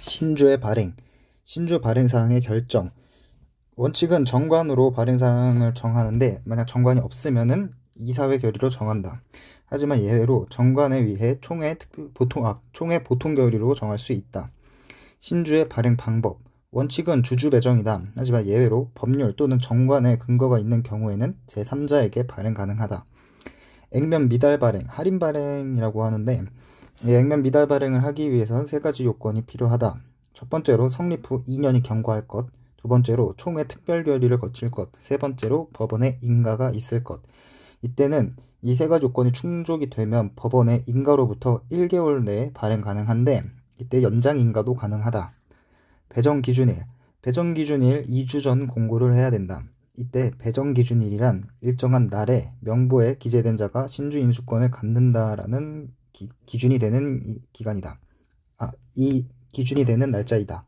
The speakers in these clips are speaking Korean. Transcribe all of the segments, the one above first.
신주의 발행, 신주 발행사항의 결정. 원칙은 정관으로 발행사항을 정하는데 만약 정관이 없으면은 이사회 결의로 정한다. 하지만 예외로 정관에 의해 총회 보통 결의로 정할 수 있다. 신주의 발행 방법. 원칙은 주주 배정이다. 하지만 예외로 법률 또는 정관에 근거가 있는 경우에는 제3자에게 발행 가능하다. 액면 미달 발행, 할인 발행이라고 하는데 이 액면 미달 발행을 하기 위해서는 세 가지 요건이 필요하다. 첫 번째로 성립 후 2년이 경과할 것, 두 번째로 총회 특별 결의를 거칠 것, 세 번째로 법원에 인가가 있을 것. 이때는 이 세 가지 요건이 충족이 되면 법원의 인가로부터 1개월 내에 발행 가능한데 이때 연장 인가도 가능하다. 배정 기준일. 배정 기준일 2주 전 공고를 해야 된다. 이때 배정 기준일이란 일정한 날에 명부에 기재된 자가 신주 인수권을 갖는다라는 기준이 되는 기간이다. 이 기준이 되는 날짜이다.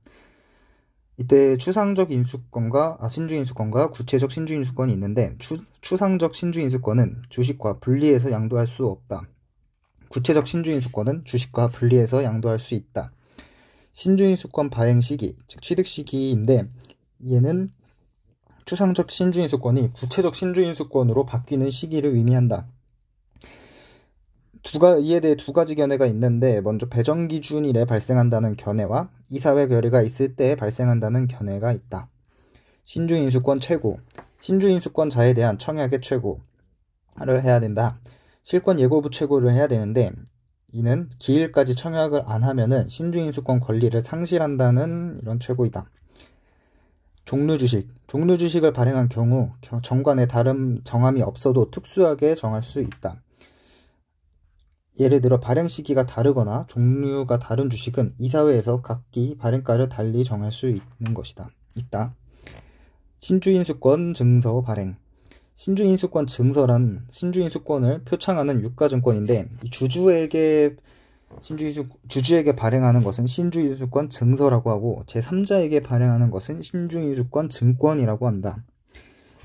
이때 추상적 인수권과 신주 인수권과 구체적 신주 인수권이 있는데 추상적 신주 인수권은 주식과 분리해서 양도할 수 없다. 구체적 신주 인수권은 주식과 분리해서 양도할 수 있다. 신주 인수권 발행 시기, 즉 취득 시기인데 얘는 추상적 신주 인수권이 구체적 신주 인수권으로 바뀌는 시기를 의미한다. 이에 대해 두 가지 견해가 있는데 먼저 배정 기준일에 발생한다는 견해와 이사회 결의가 있을 때 발생한다는 견해가 있다. 신주 인수권 최고. 신주 인수권자에 대한 청약의 최고를 해야 된다. 실권 예고부 최고를 해야 되는데 이는 기일까지 청약을 안 하면은 신주 인수권 권리를 상실한다는 이런 최고이다. 종류 주식. 종류 주식을 발행한 경우 정관에 다른 정함이 없어도 특수하게 정할 수 있다. 예를 들어 발행 시기가 다르거나 종류가 다른 주식은 이사회에서 각기 발행가를 달리 정할 수 있는 것이다. 신주인수권 증서 발행. 신주인수권 증서란 신주인수권을 표창하는 유가증권인데 주주에게 발행하는 것은 신주인수권 증서라고 하고 제3자에게 발행하는 것은 신주인수권 증권이라고 한다.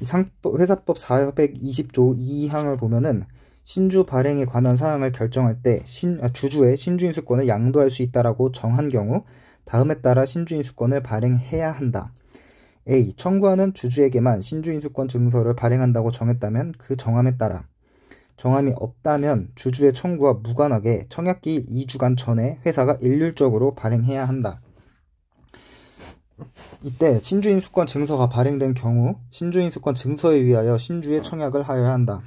회사법 420조 2항을 보면은 신주 발행에 관한 사항을 결정할 때 주주의 신주인수권을 양도할 수 있다라고 정한 경우 다음에 따라 신주인수권을 발행해야 한다. A. 청구하는 주주에게만 신주인수권 증서를 발행한다고 정했다면 그 정함에 따라, 정함이 없다면 주주의 청구와 무관하게 청약기일 2주간 전에 회사가 일률적으로 발행해야 한다. 이때 신주인수권 증서가 발행된 경우 신주인수권 증서에 의하여 신주의 청약을 하여야 한다.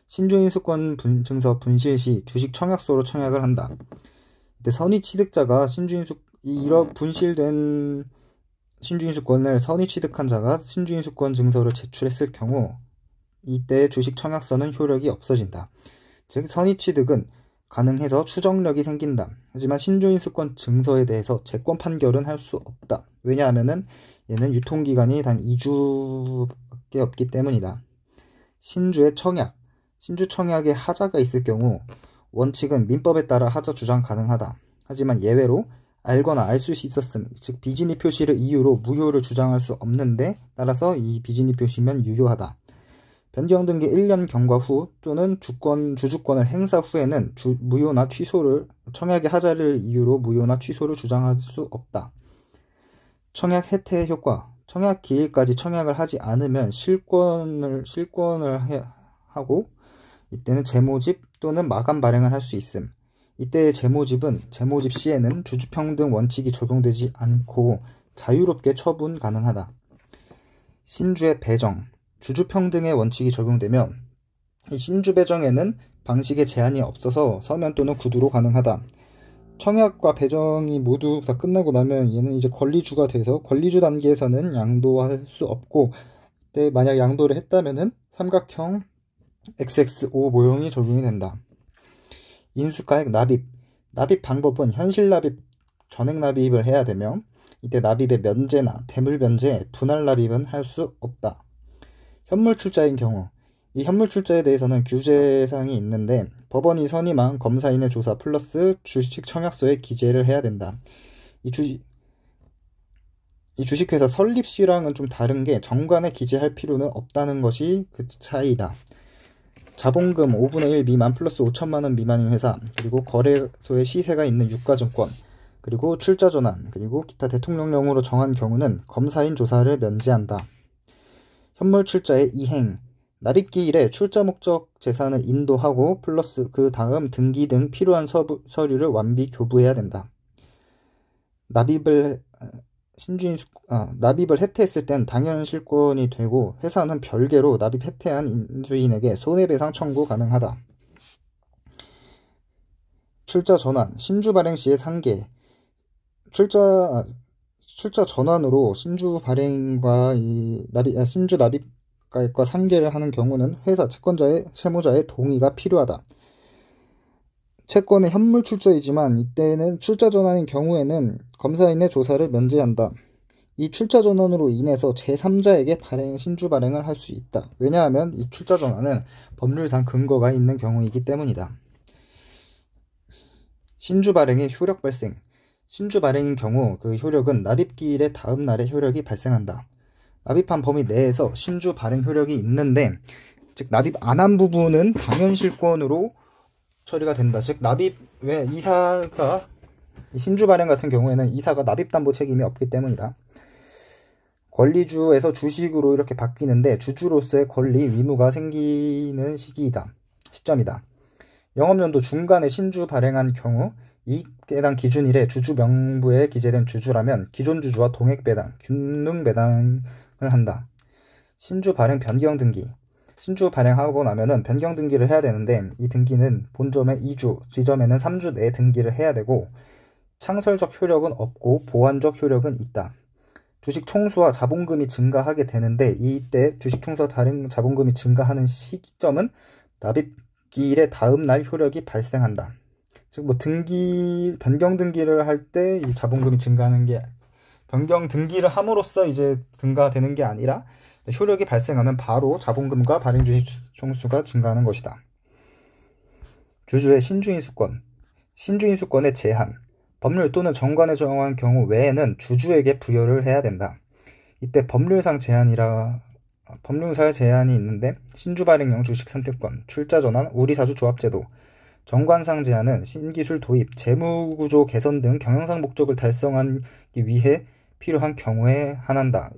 신주인수권 증서 분실 시 주식 청약소로 청약을 한다. 이때 선의 취득자가 이런 분실된 신주인수권을 선의 취득한 자가 신주인수권 증서를 제출했을 경우 이때 주식 청약서는 효력이 없어진다. 즉 선의 취득은 가능해서 추정력이 생긴다. 하지만 신주인수권 증서에 대해서 재권 판결은 할 수 없다. 왜냐하면은 얘는 유통기간이 단 2주밖에 없기 때문이다. 신주의 청약. 신주 청약에 하자가 있을 경우 원칙은 민법에 따라 하자 주장 가능하다. 하지만 예외로 알거나 알 수 있었음, 즉 비진의 표시를 이유로 무효를 주장할 수 없는데 따라서 이 비진의 표시면 유효하다. 변경 등기 1년 경과 후 또는 주주권을 행사 후에는 무효나 취소를 청약의 하자를 이유로 무효나 취소를 주장할 수 없다. 청약 혜택 효과. 청약 기일까지 청약을 하지 않으면 실권을 하고 이때는 재모집 또는 마감 발행을 할 수 있음. 이때의 재모집 시에는 주주평등 원칙이 적용되지 않고 자유롭게 처분 가능하다. 신주의 배정. 주주평등의 원칙이 적용되며 이 신주 배정에는 방식의 제한이 없어서 서면 또는 구두로 가능하다. 청약과 배정이 모두 다 끝나고 나면 얘는 이제 권리주가 돼서 권리주 단계에서는 양도할 수 없고 이때 만약 양도를 했다면은 삼각형 XXO 모형이 적용이 된다. 인수가액 납입. 납입 방법은 현실 납입, 전액 납입을 해야 되며 이때 납입의 면제나 대물 변제, 분할 납입은 할 수 없다. 현물 출자인 경우. 이 현물 출자에 대해서는 규제사항이 있는데 법원이 선임한 검사인의 조사 플러스 주식 청약서에 기재를 해야 된다. 이 주식회사 설립시랑은 좀 다른 게 정관에 기재할 필요는 없다는 것이 그 차이다. 자본금 5분의 1 미만 플러스 5천만원 미만인 회사, 그리고 거래소에 시세가 있는 유가증권, 그리고 출자 전환, 그리고 기타 대통령령으로 정한 경우는 검사인 조사를 면제한다. 현물 출자의 이행, 납입기일에 출자 목적 재산을 인도하고 플러스 그 다음 등기 등 필요한 서류를 완비 교부해야 된다. 납입을 해태했을 땐 당연 실권이 되고 회사는 별개로 납입 해태한 인수인에게 손해배상 청구 가능하다. 출자 전환, 신주 발행 시의 상계. 출자 전환으로 신주 발행과 신주 납입가액과 상계를 하는 경우는 회사 채권자의 채무자의 동의가 필요하다. 채권의 현물 출자이지만 이때는 출자 전환인 경우에는 검사인의 조사를 면제한다. 이 출자 전환으로 인해서 제3자에게 신주 발행을 할 수 있다. 왜냐하면 이 출자 전환은 법률상 근거가 있는 경우이기 때문이다. 신주 발행의 효력 발생. 신주 발행인 경우 그 효력은 납입기일의 다음 날에 효력이 발생한다. 납입한 범위 내에서 신주 발행 효력이 있는데, 즉 납입 안 한 부분은 당연실권으로 처리가 된다. 즉 왜 이사가 신주 발행 같은 경우에는 이사가 납입담보 책임이 없기 때문이다. 권리주에서 주식으로 이렇게 바뀌는데 주주로서의 권리 의무가 생기는 시점이다. 영업연도 중간에 신주 발행한 경우 이익배당 기준일에 주주 명부에 기재된 주주라면 기존 주주와 동액배당, 균등배당을 한다. 신주 발행 변경 등기. 신주 발행하고 나면은 변경 등기를 해야 되는데 이 등기는 본점에 2주, 지점에는 3주 내에 등기를 해야 되고 창설적 효력은 없고 보완적 효력은 있다. 주식 총수와 자본금이 증가하게 되는데 이때 주식 총수와 다른 자본금이 증가하는 시점은 납입기일의 다음 날 효력이 발생한다. 즉 변경 등기를 할 때 이 자본금이 증가하는 게 변경 등기를 함으로써 이제 증가되는 게 아니라 효력이 발생하면 바로 자본금과 발행 주식 총수가 증가하는 것이다. 주주의 신주인수권. 신주인수권의 제한. 법률 또는 정관에 정한 경우 외에는 주주에게 부여를 해야 된다. 이때 법률상 제한이 있는데 신주 발행형 주식 선택권, 출자 전환, 우리사주 조합제도, 정관상 제한은 신기술 도입, 재무구조 개선 등 경영상 목적을 달성하기 위해 필요한 경우에 한한다.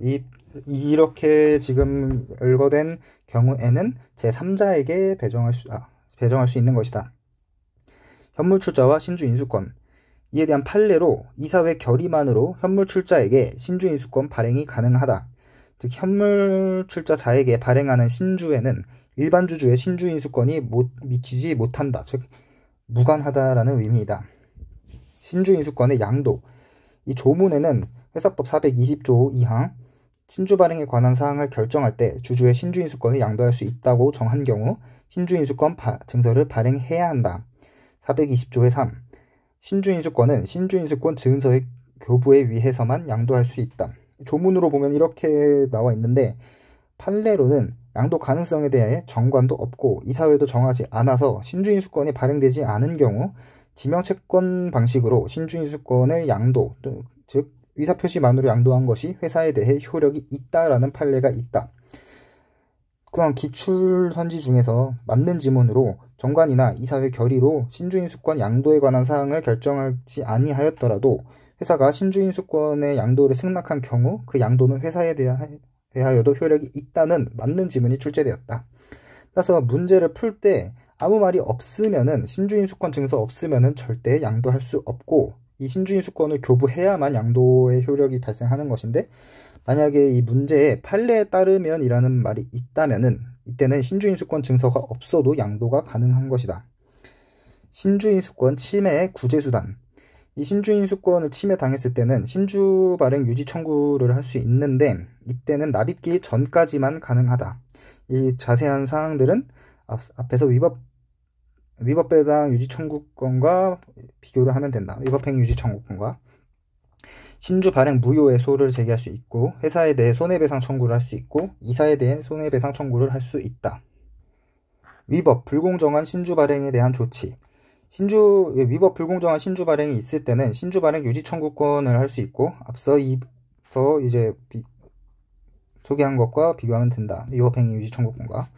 이렇게 지금 열거된 경우에는 제3자에게 배정할 수 있는 것이다. 현물 출자와 신주 인수권. 이에 대한 판례로 이사회 결의만으로 현물 출자에게 신주 인수권 발행이 가능하다. 즉 현물 출자자에게 발행하는 신주에는 일반 주주의 신주 인수권이 미치지 못한다. 즉 무관하다라는 의미이다. 신주 인수권의 양도. 이 조문에는 회사법 420조 2항 신주 발행에 관한 사항을 결정할 때 주주의 신주 인수권을 양도할 수 있다고 정한 경우 신주 인수권 증서를 발행해야 한다. 420조의 3. 신주 인수권은 신주 인수권 증서의 교부에 의해서만 양도할 수 있다. 조문으로 보면 이렇게 나와 있는데 판례로는 양도 가능성에 대해 정관도 없고 이사회도 정하지 않아서 신주인수권이 발행되지 않은 경우 지명채권 방식으로 신주인수권의 양도, 즉 의사표시만으로 양도한 것이 회사에 대해 효력이 있다라는 판례가 있다. 그런 기출선지 중에서 맞는 지문으로 정관이나 이사회 결의로 신주인수권 양도에 관한 사항을 결정하지 아니하였더라도 회사가 신주인수권의 양도를 승낙한 경우 그 양도는 회사에 대하여도 효력이 있다는 맞는 지문이 출제되었다. 따라서 문제를 풀 때 아무 말이 없으면은 신주인수권 증서 없으면은 절대 양도할 수 없고 이 신주인수권을 교부해야만 양도의 효력이 발생하는 것인데 만약에 이 문제에 판례에 따르면 이라는 말이 있다면은 이때는 신주인수권 증서가 없어도 양도가 가능한 것이다. 신주인수권 침해의 구제수단. 이 신주인수권을 침해당했을 때는 신주 발행 유지 청구를 할 수 있는데 이때는 납입기 전까지만 가능하다. 이 자세한 사항들은 앞에서 위법배당 유지 청구권과 비교를 하면 된다. 위법행위 유지 청구권과 신주 발행 무효의 소를 제기할 수 있고 회사에 대해 손해배상 청구를 할 수 있고 이사에 대해 손해배상 청구를 할 수 있다. 위법 불공정한 신주 발행에 대한 조치. 위법 불공정한 신주 발행이 있을 때는 신주 발행 유지 청구권을 할 수 있고 앞서 이제 소개한 것과 비교하면 된다. 위법행위 유지 청구권과.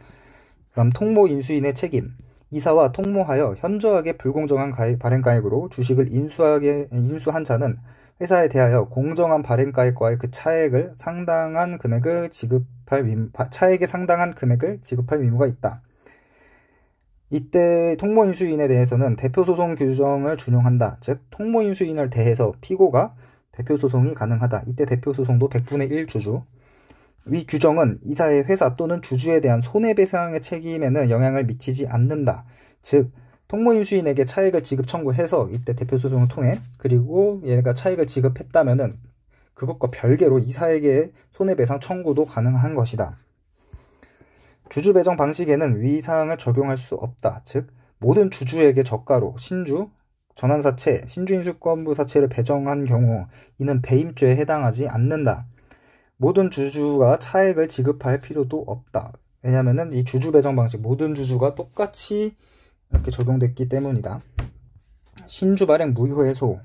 그다음 통모 인수인의 책임. 이사와 통모하여 현저하게 불공정한 발행가액으로 주식을 인수한 자는 회사에 대하여 공정한 발행가액과의 그 차액에 상당한 금액을 지급할 의무가 있다. 이때 통모인수인에 대해서는 대표소송 규정을 준용한다. 즉 통모인수인을 대해서 피고가 대표소송이 가능하다. 이때 대표소송도 100분의 1 주주. 위 규정은 이사의 회사 또는 주주에 대한 손해배상의 책임에는 영향을 미치지 않는다. 즉 통모인수인에게 차액을 지급 청구해서 이때 대표소송을 통해, 그리고 얘가 차액을 지급했다면은 그것과 별개로 이사에게 손해배상 청구도 가능한 것이다. 주주 배정 방식에는 위 사항을 적용할 수 없다. 즉 모든 주주에게 저가로 신주, 전환사채, 신주인수권부 사채를 배정한 경우 이는 배임죄에 해당하지 않는다. 모든 주주가 차액을 지급할 필요도 없다. 왜냐하면 이 주주 배정 방식 모든 주주가 똑같이 이렇게 적용됐기 때문이다. 신주 발행 무효 해소.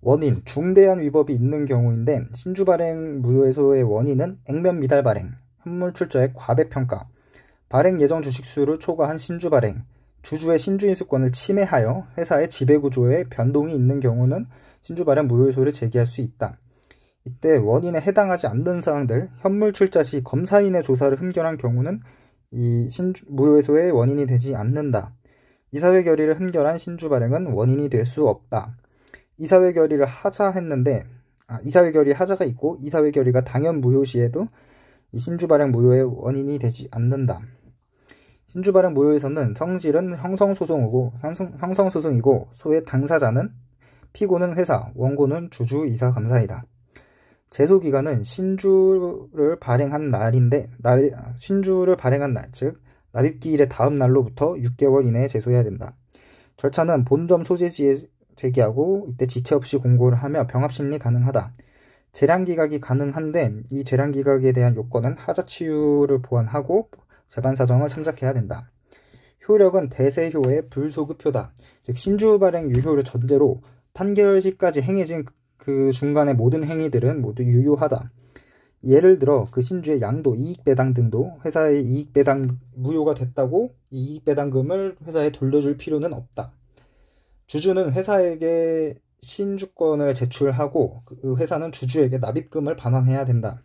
원인, 중대한 위법이 있는 경우인데 신주 발행 무효 해소의 원인은 액면 미달 발행, 현물 출자액 과대 평가, 발행 예정 주식수를 초과한 신주 발행, 주주의 신주인수권을 침해하여 회사의 지배구조에 변동이 있는 경우는 신주 발행 무효 해소를 제기할 수 있다. 이때 원인에 해당하지 않는 사항들, 현물 출자 시 검사인의 조사를 흠결한 경우는 이 무효 해소의 원인이 되지 않는다. 이사회 결의를 흠결한 신주 발행은 원인이 될 수 없다. 이사회 결의를 하자 했는데 이사회 결의 하자가 있고 이사회 결의가 당연 무효 시에도 이 신주 발행 무효의 원인이 되지 않는다. 신주 발행 무효에서는 성질은 형성소송이고 소의 당사자는 피고는 회사, 원고는 주주, 이사, 감사이다. 제소기간은 신주를 발행한 날, 즉 납입기일의 다음 날로부터 6개월 이내에 제소해야 된다. 절차는 본점 소재지에 제기하고 이때 지체 없이 공고를 하며 병합심리 가능하다. 재량기각이 가능한데 이 재량기각에 대한 요건은 하자치유를 보완하고 재반사정을 참작해야 된다. 효력은 대세효의 불소급효다. 즉 신주 발행 유효를 전제로 판결 시까지 행해진 그 중간의 모든 행위들은 모두 유효하다. 예를 들어 그 신주의 양도, 이익배당 등도 회사의 이익배당 무효가 됐다고 이익배당금을 회사에 돌려줄 필요는 없다. 주주는 회사에게 신주권을 제출하고 그 회사는 주주에게 납입금을 반환해야 된다.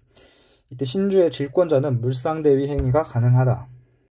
이때 신주의 질권자는 물상대위 행위가 가능하다.